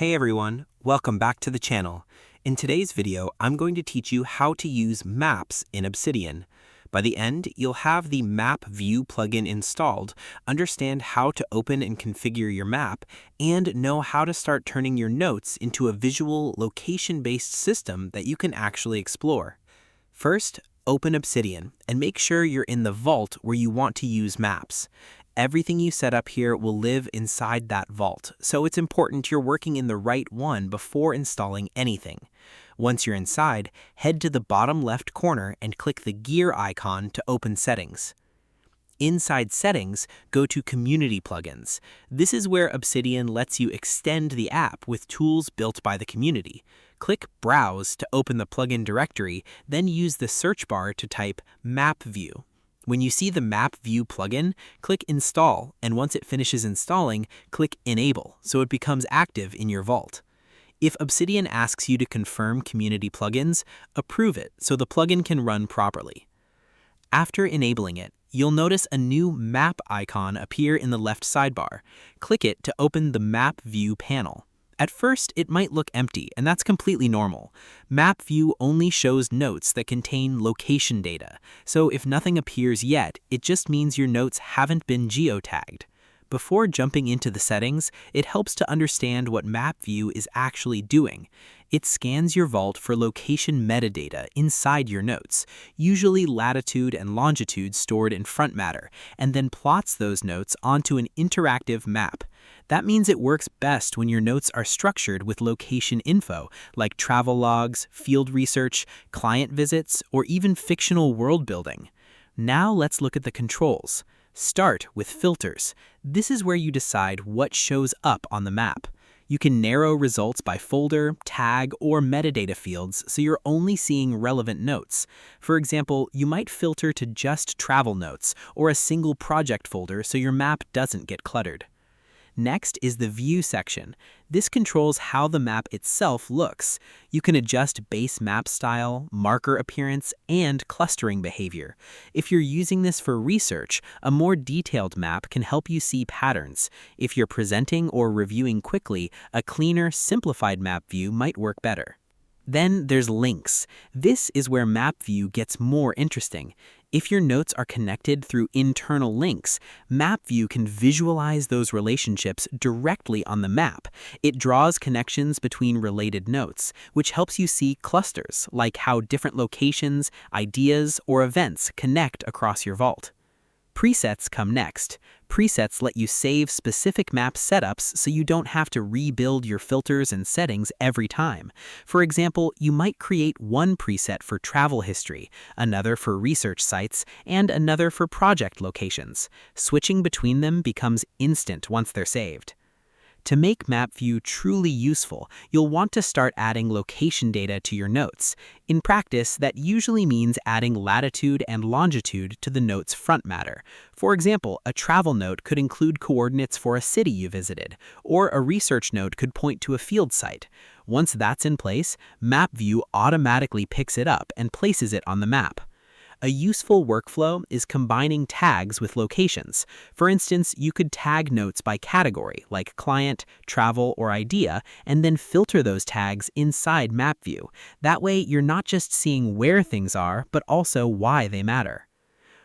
Hey everyone, welcome back to the channel. In today's video, I'm going to teach you how to use maps in Obsidian. By the end, you'll have the Map View plugin installed, understand how to open and configure your map, and know how to start turning your notes into a visual, location-based system that you can actually explore. First, open Obsidian and make sure you're in the vault where you want to use maps. Everything you set up here will live inside that vault, so it's important you're working in the right one before installing anything. Once you're inside, head to the bottom left corner and click the gear icon to open Settings. Inside Settings, go to Community Plugins. This is where Obsidian lets you extend the app with tools built by the community. Click Browse to open the plugin directory, then use the search bar to type Map View. When you see the Map View plugin, click Install, and once it finishes installing, click Enable so it becomes active in your vault. If Obsidian asks you to confirm community plugins, approve it so the plugin can run properly. After enabling it, you'll notice a new map icon appear in the left sidebar. Click it to open the Map View panel. At first, it might look empty, and that's completely normal. Map View only shows notes that contain location data, so if nothing appears yet, it just means your notes haven't been geotagged. Before jumping into the settings, it helps to understand what Map View is actually doing. It scans your vault for location metadata inside your notes, usually latitude and longitude stored in front matter, and then plots those notes onto an interactive map. That means it works best when your notes are structured with location info, like travel logs, field research, client visits, or even fictional world building. Now let's look at the controls. Start with filters. This is where you decide what shows up on the map. You can narrow results by folder, tag, or metadata fields so you're only seeing relevant notes. For example, you might filter to just travel notes or a single project folder so your map doesn't get cluttered. Next is the View section. This controls how the map itself looks. You can adjust base map style, marker appearance, and clustering behavior. If you're using this for research, a more detailed map can help you see patterns. If you're presenting or reviewing quickly, a cleaner, simplified map view might work better. Then there's links. This is where Map View gets more interesting. If your notes are connected through internal links, Map View can visualize those relationships directly on the map. It draws connections between related notes, which helps you see clusters, like how different locations, ideas, or events connect across your vault. Presets come next. Presets let you save specific map setups so you don't have to rebuild your filters and settings every time. For example, you might create one preset for travel history, another for research sites, and another for project locations. Switching between them becomes instant once they're saved. To make Map View truly useful, you'll want to start adding location data to your notes. In practice, that usually means adding latitude and longitude to the note's front matter. For example, a travel note could include coordinates for a city you visited, or a research note could point to a field site. Once that's in place, Map View automatically picks it up and places it on the map. A useful workflow is combining tags with locations. For instance, you could tag notes by category, like client, travel, or idea, and then filter those tags inside Map View. That way, you're not just seeing where things are, but also why they matter.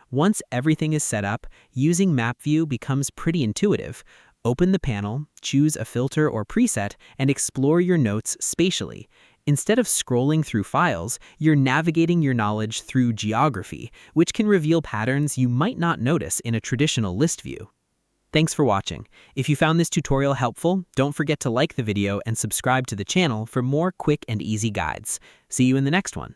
Once everything is set up, using Map View becomes pretty intuitive. Open the panel, choose a filter or preset, and explore your notes spatially. Instead of scrolling through files, you're navigating your knowledge through geography, which can reveal patterns you might not notice in a traditional list view. Thanks for watching. If you found this tutorial helpful, don't forget to like the video and subscribe to the channel for more quick and easy guides. See you in the next one.